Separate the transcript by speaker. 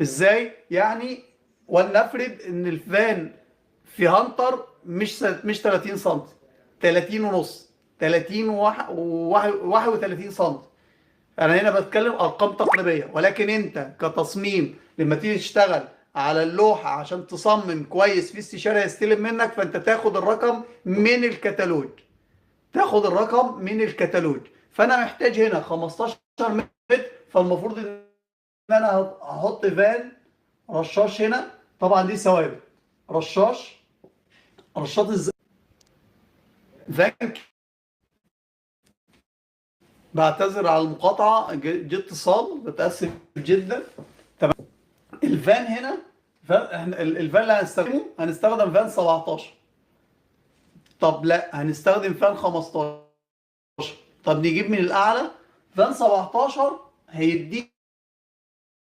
Speaker 1: ازاي يعني؟ ولنفرض ان الفان في هانتر مش 30 سم، 30 ونص، 30 31 سم. انا هنا بتكلم ارقام تقريبيه، ولكن انت كتصميم لما تيجي تشتغل على اللوحه عشان تصمم كويس في استشاري هيستلم منك، فانت تاخد الرقم من الكتالوج، تاخد الرقم من الكتالوج. فانا محتاج هنا 15 متر، فالمفروض ان انا هحط فان رشاش هنا. طبعا دي ثوابت. رشاش، رشاط فان. بعتذر على المقاطعه، جه اتصال، بتاسف جدا. تمام. الفان هنا، احنا الفان اللي هنستخدمه هنستخدم فان 17. طب لا، هنستخدم فان 15. طب نجيب من الاعلى. فان 17 هيديك